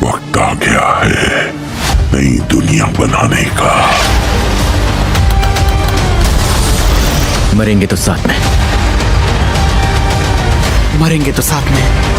वक्त आ गया है नई दुनिया बनाने का। मरेंगे तो साथ में, मरेंगे तो साथ में।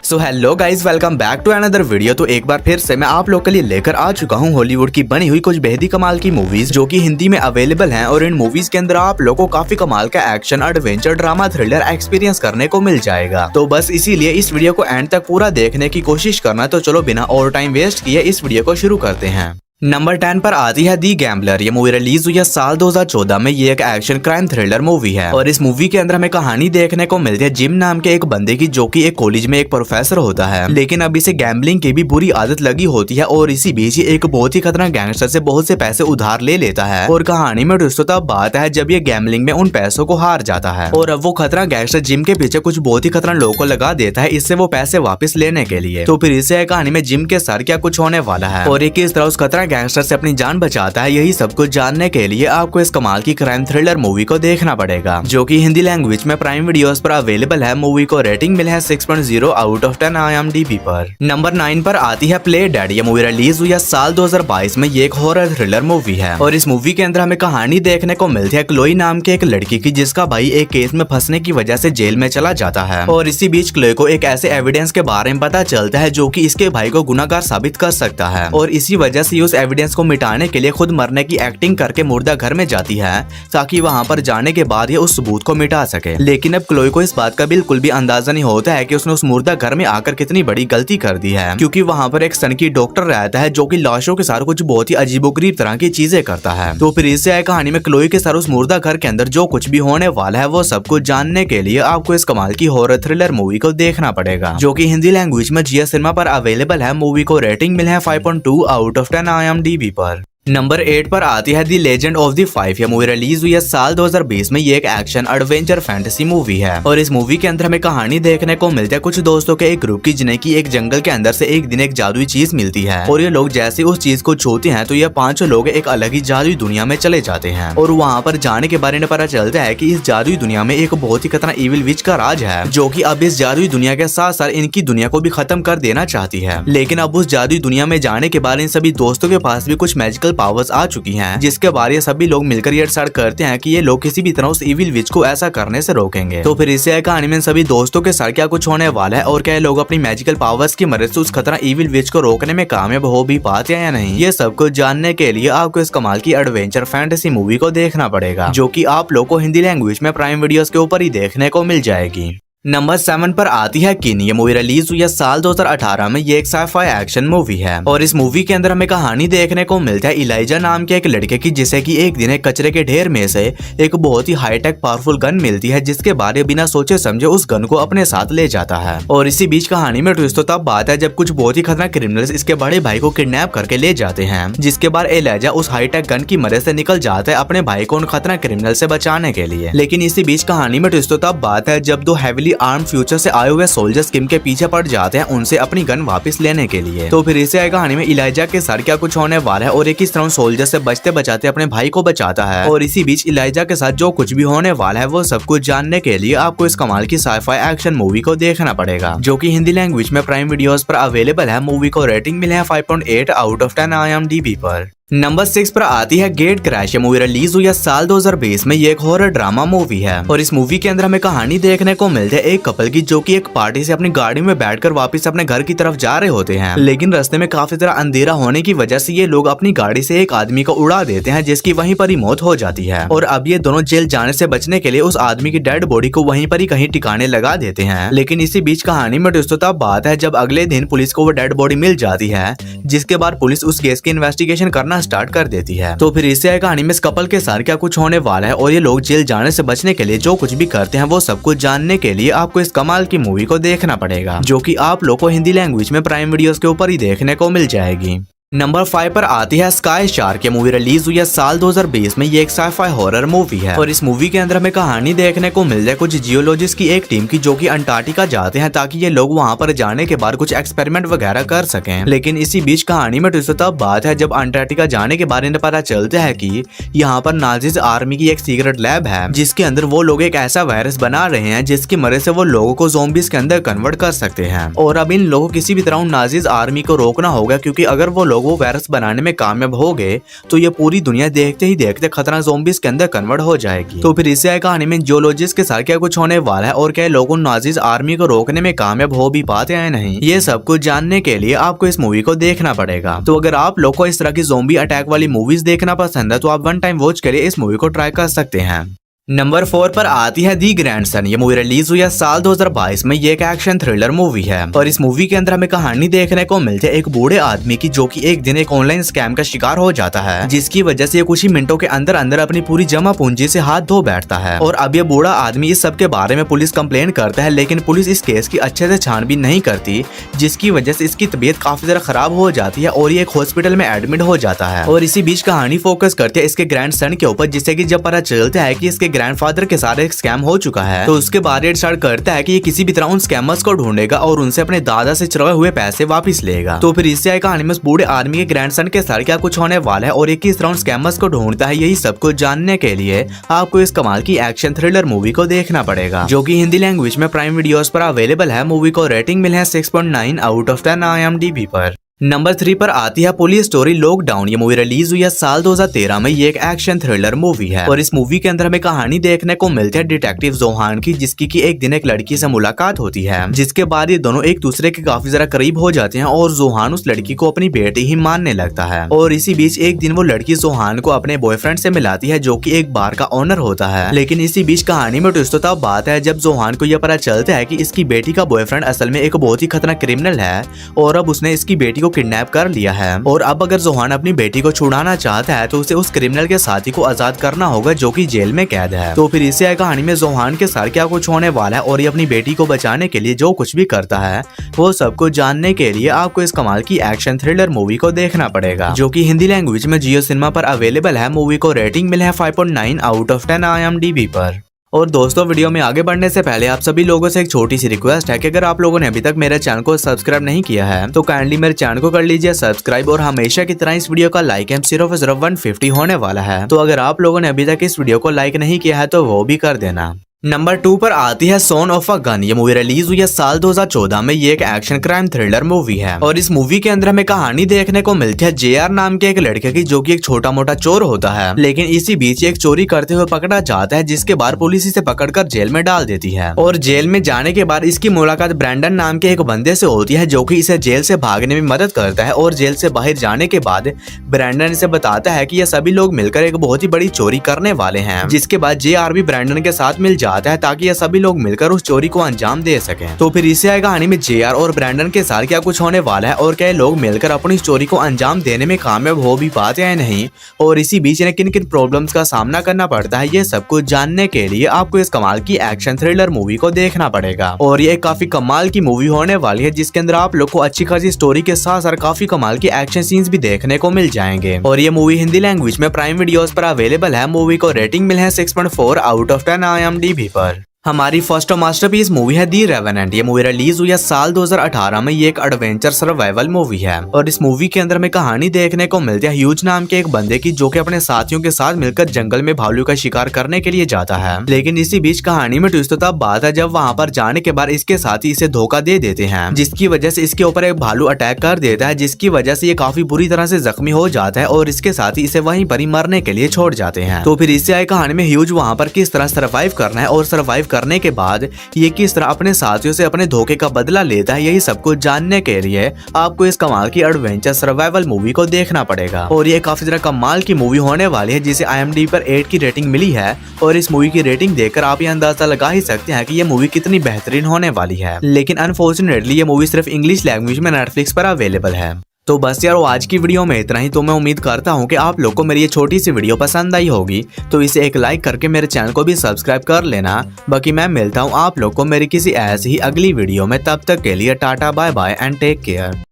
So hello guys, welcome back to another video. तो एक बार फिर से मैं आप लोग के लिए लेकर आ चुका हूँ हॉलीवुड की बनी हुई कुछ बेहद ही कमाल की मूवीज जो कि हिंदी में अवेलेबल हैं। और इन मूवीज के अंदर आप लोगों को काफी कमाल का action, adventure, drama, thriller experience करने को मिल जाएगा। तो बस इसीलिए इस वीडियो को एंड तक पूरा देखने की कोशिश करना। तो चलो बिना और टाइम वेस्ट किए इस वीडियो को शुरू करते हैं। नंबर 10 पर आती है दी गैम्बलर। ये मूवी रिलीज हुई है साल 2014 में। ये एक एक्शन क्राइम थ्रिलर मूवी है और इस मूवी के अंदर हमें कहानी देखने को मिलती है जिम नाम के एक बंदे की, जो कि एक कॉलेज में एक प्रोफेसर होता है, लेकिन अब इसे गैम्बलिंग की भी बुरी आदत लगी होती है। और इसी बीच ही एक बहुत ही खतरनाक गैंगस्टर से बहुत से पैसे उधार ले लेता है। और कहानी में ट्विस्ट तब बात है जब ये गैम्बलिंग में उन पैसों को हार जाता है। और अब वो खतरनाक गैंगस्टर जिम के पीछे कुछ बहुत ही खतरनाक लोगों को लगा देता है इससे वो पैसे वापस लेने के लिए। तो फिर इसे कहानी में जिम के साथ क्या कुछ होने वाला है और एक किस तरह उस खतरनाक गैंगस्टर से अपनी बचाता है, यही सब कुछ जानने के लिए आपको इस कमाल की क्राइम थ्रिलर मूवी को देखना पड़ेगा, जो कि हिंदी लैंग्वेज में प्राइम वीडियोस पर अवेलेबल है। मूवी को रेटिंग मिला है 6.0 आउट ऑफ 10 IMDb पर। नंबर 9 पर आती है प्ले डेड। ये मूवी रिलीज हुई है साल 2022 में। ये एक हॉरर थ्रिलर मूवी है और इस मूवी के अंदर हमें कहानी देखने को मिलती है क्लोई नाम के एक लड़की की, जिसका भाई एक केस में फंसने की वजह से जेल में चला जाता है। और इसी बीच क्लोई को एक ऐसे एविडेंस के बारे में पता चलता है जो कि इसके भाई को गुनाहगार साबित कर सकता है। और इसी वजह से उस एविडेंस को मिटाने के लिए खुद मरने की एक्टिंग करके मुर्दा घर में जाती है ताकि वहां पर जाने के बाद ये उस सबूत को मिटा सके। लेकिन अब क्लोई को इस बात का बिल्कुल भी अंदाजा नहीं होता है कि उसने उस मुर्दा घर में आकर कितनी बड़ी गलती कर दी है, क्योंकि वहां पर एक सनकी डॉक्टर रहता है जो कि लाशों के साथ कुछ बहुत ही अजीबोगरीब तरह की चीजें करता है। तो फिर इससे कहानी में क्लोई के साथ उस मुर्दा घर के अंदर जो कुछ भी होने वाला है वो सब कुछ जानने के लिए आपको इस कमाल की हॉरर थ्रिलर मूवी को देखना पड़ेगा, जो कि हिंदी लैंग्वेज में जियो सिनेमा पर अवेलेबल है। मूवी को रेटिंग मिला है 5.2 आउट ऑफ 10 IMDb पर। नंबर 8 पर आती है दी लेजेंड ऑफ द 5। ये मूवी रिलीज हुई है साल 2020 में। ये एक एक्शन एडवेंचर फैंटेसी मूवी है और इस मूवी के अंदर हमें कहानी देखने को मिलती है कुछ दोस्तों के एक ग्रुप की, जिन्हें की एक जंगल के अंदर से एक दिन एक जादुई चीज मिलती है। और ये लोग जैसे उस चीज को छूते हैं तो ये पांचों लोग एक अलग ही जादुई दुनिया में चले जाते हैं। और वहाँ पर जाने के बारे में पता चलता है कि इस जादुई दुनिया में एक बहुत ही खतरनाक इविल विच का राज है, जो कि अब इस जादुई दुनिया के साथ साथ इनकी दुनिया को भी खत्म कर देना चाहती है। लेकिन अब उस जादुई दुनिया में जाने के बाद इन सभी दोस्तों के पास भी कुछ मैजिकल पावर्स आ चुकी हैं, जिसके बारे ये सभी लोग मिलकर ये डिसाइड करते हैं कि ये लोग किसी भी तरह उस इविल विच को ऐसा करने से रोकेंगे। तो फिर इससे कहानी में सभी दोस्तों के साथ क्या कुछ होने वाला है और क्या लोग अपनी मैजिकल पावर्स की मदद से उस खतरनाक इविल विच को रोकने में कामयाब हो भी पाते हैं या नहीं, ये सब कुछ जानने के लिए आपको इस कमाल की एडवेंचर फैंटेसी मूवी को देखना पड़ेगा, जो कि आप लोग को हिंदी लैंग्वेज में प्राइम वीडियोस के ऊपर ही देखने को मिल जाएगी। नंबर 7 पर आती है किन। ये मूवी रिलीज हुई है साल 2018 में। ये एक साइफाई एक्शन मूवी है और इस मूवी के अंदर हमें कहानी देखने को मिलता है इलाइजा नाम के एक लड़के की, जिसे कि एक दिन एक कचरे के ढेर में से एक बहुत ही हाईटेक पावरफुल गन मिलती है, जिसके बारे बिना सोचे समझे उस गन को अपने साथ ले जाता है। और इसी बीच कहानी में ट्विस्ट तब बात है जब कुछ बहुत ही खतरनाक क्रिमिनल्स इसके बड़े भाई को किडनैप करके ले जाते हैं, जिसके बाद इलाइजा उस हाईटेक गन की मदद से निकल जाता है अपने भाई को उन खतरनाक क्रिमिनल से बचाने के लिए। लेकिन इसी बीच कहानी में ट्विस्ट तब बात है जब दो हेविली आर्म फ्यूचर से आए हुए सोल्जर्स किम के पीछे पड़ जाते हैं उनसे अपनी गन वापस लेने के लिए। तो फिर इसे कहानी में इलाइजा के साथ क्या कुछ होने वाला है और एक किस तरह सोल्जर से बचते बचाते अपने भाई को बचाता है। और इसी बीच इलाइजा के साथ जो कुछ भी होने वाला है वो सब कुछ जानने के लिए आपको इस कमाल की साइफाई एक्शन मूवी को देखना पड़ेगा, जो कि हिंदी लैंग्वेज में प्राइम वीडियोस पर अवेलेबल है। मूवी को रेटिंग मिला है 5.8 आउट ऑफ 10 IMDb पर। नंबर 6 पर आती है गेट क्रैश। ये मूवी रिलीज हुई है साल 2020 में। ये एक हॉरर ड्रामा मूवी है और इस मूवी के अंदर हमें कहानी देखने को मिलती है एक कपल की, जो कि एक पार्टी से अपनी गाड़ी में बैठकर वापस अपने घर की तरफ जा रहे होते हैं। लेकिन रास्ते में काफी तरह अंधेरा होने की वजह से ये लोग अपनी गाड़ी से एक आदमी को उड़ा देते हैं, जिसकी वहीं पर ही मौत हो जाती है। और अब ये दोनों जेल जाने से बचने के लिए उस आदमी की डेड बॉडी को वहीं पर ही कहीं ठिकाने लगा देते हैं। लेकिन इसी बीच कहानी में ट्विस्ट तब बात है जब अगले दिन पुलिस को वो डेड बॉडी मिल जाती है, जिसके बाद पुलिस उस केस की इन्वेस्टिगेशन करना स्टार्ट कर देती है। तो फिर इससे कहानी में इस कपल के साथ क्या कुछ होने वाला है और ये लोग जेल जाने से बचने के लिए जो कुछ भी करते हैं वो सब कुछ जानने के लिए आपको इस कमाल की मूवी को देखना पड़ेगा, जो कि आप लोग को हिंदी लैंग्वेज में प्राइम वीडियोस के ऊपर ही देखने को मिल जाएगी। नंबर 5 पर आती है स्काई शार्क। ये मूवी रिलीज हुई है साल 2020 में। ये एक साइफाई हॉरर मूवी है और इस मूवी के अंदर हमें कहानी देखने को मिल जाए कुछ जियोलॉजिस्ट की एक टीम की जो कि अंटार्कटिका जाते हैं ताकि ये लोग वहां पर जाने के बाद कुछ एक्सपेरिमेंट वगैरह कर सकें। लेकिन इसी बीच कहानी में ट्विस्ट तब बात है जब अंटार्कटिका जाने के बारे में पता चलता है कि यहाँ पर नाजीज आर्मी की एक सीक्रेट लैब है जिसके अंदर वो लोग एक ऐसा वायरस बना रहे हैं जिसकी मदद से वो लोगों को ज़ॉम्बीज के अंदर कन्वर्ट कर सकते हैं। और अब इन लोगों किसी भी तरह उन नाजीज आर्मी को रोकना होगा क्योंकि अगर वो लोग वो वायरस बनाने में कामयाब हो गए तो ये पूरी दुनिया देखते ही देखते खतरनाक ज़ॉम्बीज के अंदर कन्वर्ट हो जाएगी। तो फिर इससे कहानी में जियोलॉजिस्ट के साथ क्या कुछ होने वाला है और क्या लोग उन नाजीज आर्मी को रोकने में कामयाब हो भी पाते हैं नहीं, ये सब कुछ जानने के लिए आपको इस मूवी को देखना पड़ेगा। तो अगर आप लोग को इस तरह की ज़ॉम्बी अटैक वाली मूवीज देखना पसंद है तो आप वन टाइम वॉच के लिए इस मूवी को ट्राई कर सकते हैं। नंबर 4 पर आती है दी ग्रैंडसन। ये मूवी रिलीज हुई है साल 2022 में। ये एक एक्शन थ्रिलर मूवी है और इस मूवी के अंदर हमें कहानी देखने को मिलती है एक बूढ़े आदमी की जो कि एक दिन एक ऑनलाइन स्कैम का शिकार हो जाता है जिसकी वजह से ये कुछ ही मिनटों के अंदर अंदर अपनी पूरी जमा पूंजी से हाथ धो बैठता है। और अब ये बूढ़ा आदमी इस सब के बारे में पुलिस कंप्लेन करता है लेकिन पुलिस इस केस की अच्छे से छानबीन नहीं करती जिसकी वजह से इसकी तबीयत काफी ज्यादा खराब हो जाती है और ये एक हॉस्पिटल में एडमिट हो जाता है। और इसी बीच कहानी फोकस करती है इसके ग्रैंडसन के ऊपर जिससे कि जब पता चलता है कि इसके ग्रैंडफादर के साथ एक स्कैम हो चुका है तो उसके बाद ये डिसाइड करता है कि ये किसी भी तरह उन स्कैमर्स को ढूंढेगा और उनसे अपने दादा से चुराए हुए पैसे वापस लेगा। तो फिर इससे कहानी में उस बूढ़े आदमी के ग्रैंडसन के साथ क्या कुछ होने वाला है और ये किस तरह उन स्कैमर्स को ढूंढता है, यही सब कुछ जानने के लिए आपको इस कमाल की एक्शन थ्रिलर मूवी को देखना पड़ेगा जो कि हिंदी लैंग्वेज में प्राइम वीडियोस पर अवेलेबल है। मूवी को रेटिंग मिले है 6.9 आउट ऑफ 10 IMDb पर। नंबर 3 पर आती है पुलिस स्टोरी लॉकडाउन। ये मूवी रिलीज हुई है साल 2013 में। ये एक एक्शन थ्रिलर मूवी है और इस मूवी के अंदर हमें कहानी देखने को मिलती है डिटेक्टिव जोहान की जिसकी कि एक दिन एक लड़की से मुलाकात होती है जिसके बाद ये दोनों एक दूसरे के काफी ज्यादा करीब हो जाते हैं और जोहान उस लड़की को अपनी बेटी ही मानने लगता है। और इसी बीच एक दिन वो लड़की जोहान को अपने बॉयफ्रेंड से मिलाती है जो की एक बार का ऑनर होता है। लेकिन इसी बीच कहानी में ट्विस्ट तब बात है जब जोहान को यह पता चलता है कि इसकी बेटी का बॉयफ्रेंड असल में एक बहुत ही खतरनाक क्रिमिनल है और अब उसने इसकी बेटी को किडनैप कर लिया है। और अब अगर जोहान अपनी बेटी को छुड़ाना चाहता है तो उसे उस क्रिमिनल के साथी को आजाद करना होगा जो कि जेल में कैद है। तो फिर इससे कहानी में जोहान के साथ क्या कुछ होने वाला है और ये अपनी बेटी को बचाने के लिए जो कुछ भी करता है वो सब कुछ जानने के लिए आपको इस कमाल की एक्शन थ्रिलर मूवी को देखना पड़ेगा जो कि हिंदी लैंग्वेज में जियो सिनेमा पर अवेलेबल है। मूवी को रेटिंग मिले है 5.9 आउट ऑफ 10 IMDb पर। और दोस्तों वीडियो में आगे बढ़ने से पहले आप सभी लोगों से एक छोटी सी रिक्वेस्ट है कि अगर आप लोगों ने अभी तक मेरे चैनल को सब्सक्राइब नहीं किया है तो काइंडली मेरे चैनल को कर लीजिए सब्सक्राइब और हमेशा की तरह इस वीडियो का लाइक एम सिर्फ 150 होने वाला है। तो अगर आप लोगों ने अभी तक इस वीडियो को लाइक नहीं किया है तो वो भी कर देना। नंबर 2 पर आती है सोन ऑफ अ गन। ये मूवी रिलीज हुई है साल 2014 में। ये एक एक्शन क्राइम थ्रिलर मूवी है और इस मूवी के अंदर हमें कहानी देखने को मिलती है JR नाम के एक लड़के की जो कि एक छोटा मोटा चोर होता है लेकिन इसी बीच एक चोरी करते हुए पकड़ा जाता है जिसके बाद पुलिस इसे पकड़कर जेल में डाल देती है। और जेल में जाने के बाद इसकी मुलाकात ब्रैंडन नाम के एक बंदे से होती है जो कि इसे जेल से भागने में मदद करता है। और जेल से बाहर जाने के बाद ब्रैंडन इसे बताता है कि ये सभी लोग मिलकर एक बहुत ही बड़ी चोरी करने वाले हैं जिसके बाद JR भी ब्रैंडन के साथ मिल जाता है ताकि ये सभी लोग मिलकर उस चोरी को अंजाम दे सकें। तो फिर इससे कहानी में JR और ब्रैंडन के साथ क्या कुछ होने वाला है और क्या लोग मिलकर अपनी चोरी को अंजाम देने में कामयाब हो भी पाते हैं नहीं और इसी बीच इन्हें किन किन प्रॉब्लम्स का सामना करना पड़ता है, ये सब कुछ जानने के लिए आपको इस कमाल की एक्शन थ्रिलर मूवी को देखना पड़ेगा। और ये काफी कमाल की मूवी होने वाली है जिसके अंदर आप लोग को अच्छी खासी स्टोरी के साथ साथ काफी कमाल की एक्शन सीन्स भी देखने को मिल जाएंगे। और ये मूवी हिंदी लैंग्वेज में प्राइम वीडियोस पर अवेलेबल है। मूवी को रेटिंग मिले है 6.4 आउट ऑफ 10 IMDb पर। हमारी फर्स्ट मास्टरपीस मूवी है दी रेवेनेंट। ये मूवी रिलीज हुई है साल 2018 में। ये एक एडवेंचर सर्वाइवल मूवी है और इस मूवी के अंदर हमें कहानी देखने को मिलती है ह्यूज नाम के एक बंदे की जो कि अपने साथियों के साथ मिलकर जंगल में भालू का शिकार करने के लिए जाता है। लेकिन इसी बीच कहानी में ट्विस्ट तब बात है जब वहां पर जाने के बाद इसके साथी इसे धोखा दे देते हैं जिसकी वजह से इसके ऊपर एक भालू अटैक कर देता है जिसकी वजह से ये काफी बुरी तरह से जख्मी हो जाता है और इसके साथी इसे वहीं पर ही मरने के लिए छोड़ जाते हैं। तो फिर इससे आई कहानी में ह्यूज वहां पर किस तरह सर्वाइव करना है और सर्वाइव करने के बाद ये किस तरह अपने साथियों से अपने धोखे का बदला लेता है, यही सब कुछ जानने के लिए आपको इस कमाल की एडवेंचर सर्वाइवल मूवी को देखना पड़ेगा। और ये काफी ज्यादा कमाल की मूवी होने वाली है जिसे IMDb पर 8 की रेटिंग मिली है और इस मूवी की रेटिंग देखकर आप ये अंदाजा लगा ही सकते हैं कि ये मूवी कितनी बेहतरीन होने वाली है। लेकिन अनफॉर्चुनेटली ये मूवी सिर्फ इंग्लिश लैंग्वेज में नेटफ्लिक्स पर अवेलेबल है। तो बस यार आज की वीडियो में इतना ही। तो मैं उम्मीद करता हूँ कि आप लोग को मेरी ये छोटी सी वीडियो पसंद आई होगी, तो इसे एक लाइक करके मेरे चैनल को भी सब्सक्राइब कर लेना। बाकी मैं मिलता हूँ आप लोग को मेरी किसी ऐसी ही अगली वीडियो में, तब तक के लिए tata bye bye and take care.